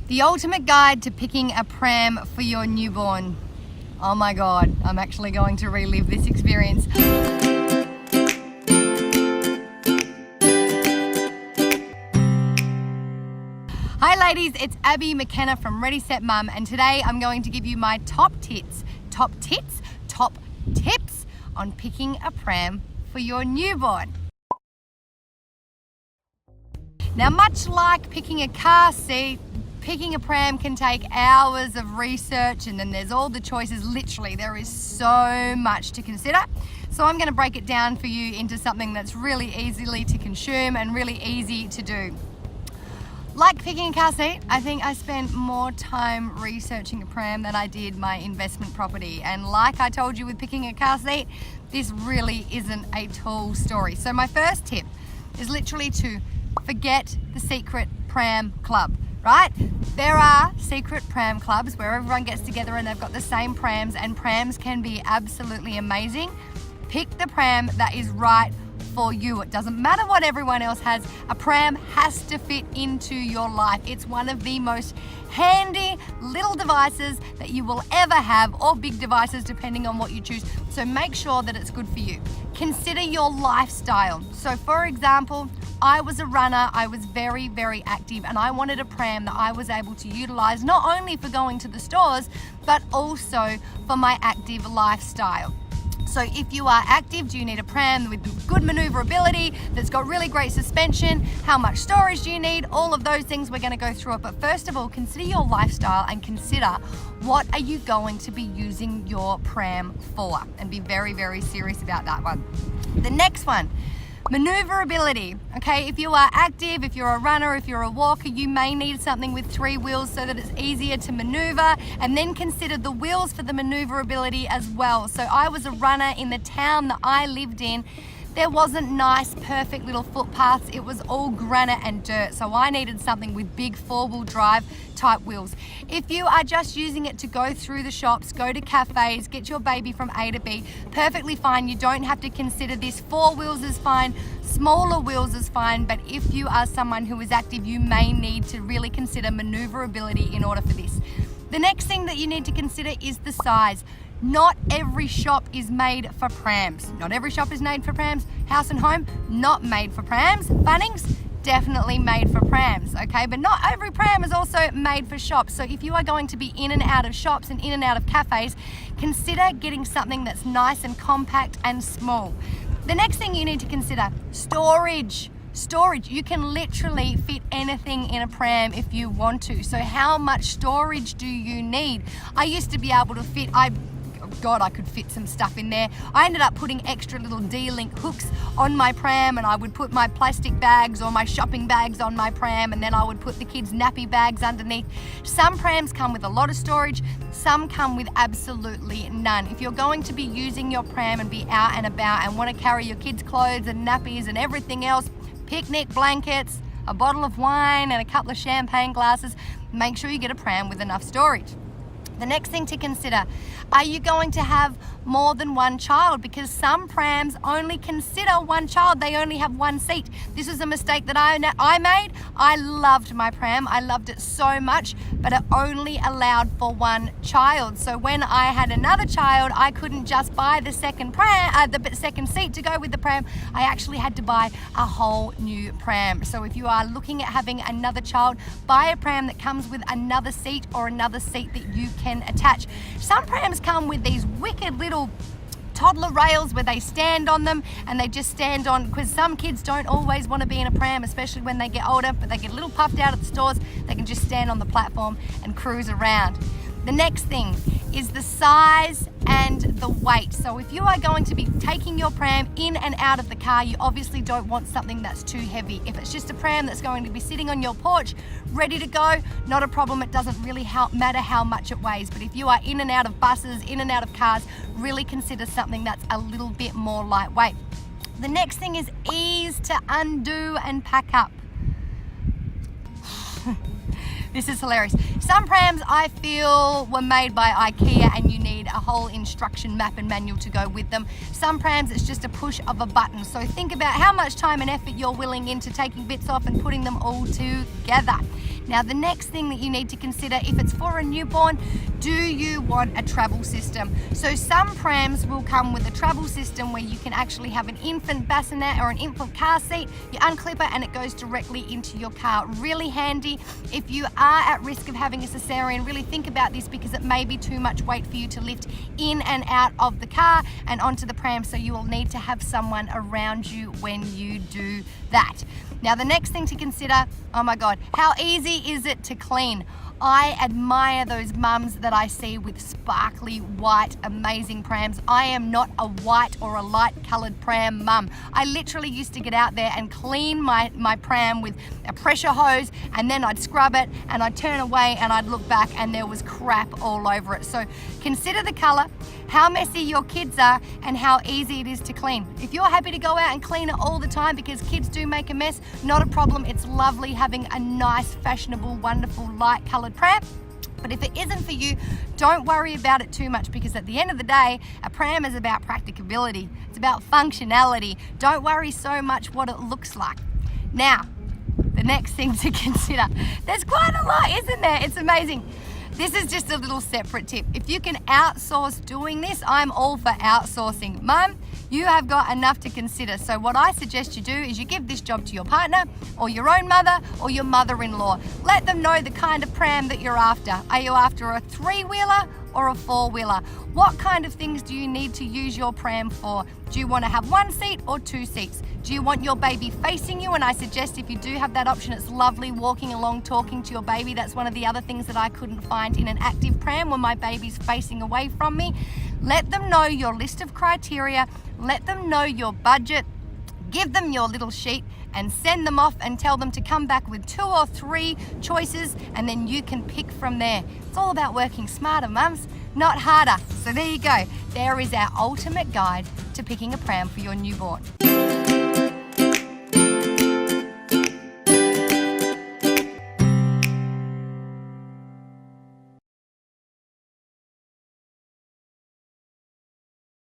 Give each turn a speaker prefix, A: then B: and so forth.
A: The ultimate guide to picking a pram for your newborn. Oh my God, I'm actually going to relive this experience. Hi ladies, it's Abby McKenna from Ready Set Mum, and today I'm going to give you my top tips on picking a pram for your newborn. Now, much like picking a car seat, picking a pram can take hours of research, and then there's all the choices. Literally, there is so much to consider. So I'm going to break it down for you into something that's really easily to consume and really easy to do. Like picking a car seat, I think I spent more time researching a pram than I did my investment property. And like I told you with picking a car seat, this really isn't a tall story. So my first tip is literally to forget the secret pram club, right? There are secret pram clubs where everyone gets together and they've got the same prams, and prams can be absolutely amazing. Pick the pram that is right for you. It doesn't matter what everyone else has. A pram has to fit into your life. It's one of the most handy little devices that you will ever have, or big devices depending on what you choose. So make sure that it's good for you. Consider your lifestyle. So for example, I was a runner, I was very, very active, and I wanted a pram that I was able to utilize not only for going to the stores, but also for my active lifestyle. So if you are active, do you need a pram with good maneuverability, that's got really great suspension? How much storage do you need? All of those things, we're going to go through it. But first of all, consider your lifestyle and consider what are you going to be using your pram for, and be very, very serious about that one. The next one, maneuverability. Okay, if you are active, if you're a runner, if you're a walker, you may need something with 3 wheels so that it's easier to maneuver, and then consider the wheels for the maneuverability as well. So I was a runner in the town that I lived in. There wasn't nice, perfect little footpaths. It was all granite and dirt. So I needed something with big 4-wheel drive type wheels. If you are just using it to go through the shops, go to cafes, get your baby from A to B, perfectly fine. You don't have to consider this. 4 wheels is fine, smaller wheels is fine. But if you are someone who is active, you may need to really consider maneuverability in order for this. The next thing that you need to consider is the size. Not every shop is made for prams. Not every shop is made for prams. House and Home, not made for prams. Bunnings, definitely made for prams, okay? But not every pram is also made for shops. So if you are going to be in and out of shops and in and out of cafes, consider getting something that's nice and compact and small. The next thing you need to consider, storage. Storage, you can literally fit anything in a pram if you want to. So how much storage do you need? I used to be able to fit, God, I could fit some stuff in there. I ended up putting extra little D-link hooks on my pram, and I would put my plastic bags or my shopping bags on my pram, and then I would put the kids' nappy bags underneath. Some prams come with a lot of storage, some come with absolutely none. If you're going to be using your pram and be out and about and want to carry your kids' clothes and nappies and everything else, picnic blankets, a bottle of wine and a couple of champagne glasses, make sure you get a pram with enough storage. The next thing to consider, are you going to have more than one child? Because some prams only consider one child. They only have one seat. This is a mistake that I made. I loved my pram. I loved it so much, but it only allowed for one child. So when I had another child, I couldn't just buy the second pram, the second seat to go with the pram. I actually had to buy a whole new pram. So if you are looking at having another child, buy a pram that comes with another seat, or another seat that you can attach. Some prams come with these wicked little toddler rails where they stand on them, and they just stand on, because some kids don't always want to be in a pram, especially when they get older, but they get a little puffed out at the stores. They can just stand on the platform and cruise around. The next thing is the size and the weight. So if you are going to be taking your pram in and out of the car, you obviously don't want something that's too heavy. If it's just a pram that's going to be sitting on your porch, ready to go, not a problem. It doesn't really matter how much it weighs. But if you are in and out of buses, in and out of cars, really consider something that's a little bit more lightweight. The next thing is ease to undo and pack up. This is hilarious. Some prams I feel were made by IKEA, and you need a whole instruction map and manual to go with them. Some prams it's just a push of a button. So think about how much time and effort you're willing into taking bits off and putting them all together. Now, the next thing that you need to consider, if it's for a newborn, do you want a travel system? So some prams will come with a travel system where you can actually have an infant bassinet or an infant car seat. You unclip it and it goes directly into your car. Really handy. If you are at risk of having a cesarean, really think about this because it may be too much weight for you to lift in and out of the car and onto the pram, so you will need to have someone around you when you do that. Now, the next thing to consider, oh my God, how easy is it to clean? I admire those mums that I see with sparkly white amazing prams. I am not a white or a light colored pram mum. I literally used to get out there and clean my pram with a pressure hose, and then I'd scrub it and I'd turn away and I'd look back and there was crap all over it. So consider the color, how messy your kids are, and how easy it is to clean. If you're happy to go out and clean it all the time because kids do make a mess, not a problem. It's lovely having a nice, fashionable, wonderful, light colored pram. But if it isn't for you, don't worry about it too much, because at the end of the day, a pram is about practicability. It's about functionality. Don't worry so much what it looks like. Now, the next thing to consider, there's quite a lot, isn't there? It's amazing. This is just a little separate tip. If you can outsource doing this, I'm all for outsourcing. Mum, you have got enough to consider. So what I suggest you do is you give this job to your partner or your own mother or your mother-in-law. Let them know the kind of pram that you're after. Are you after a 3-wheeler or a 4-wheeler? What kind of things do you need to use your pram for? Do you want to have 1 seat or 2 seats? Do you want your baby facing you? And I suggest if you do have that option, it's lovely walking along, talking to your baby. That's one of the other things that I couldn't find in an active pram when my baby's facing away from me. Let them know your list of criteria. Let them know your budget. Give them your little sheet and send them off and tell them to come back with 2 or 3 choices, and then you can pick from there. It's all about working smarter, mums, not harder. So there you go. There is our ultimate guide to picking a pram for your newborn.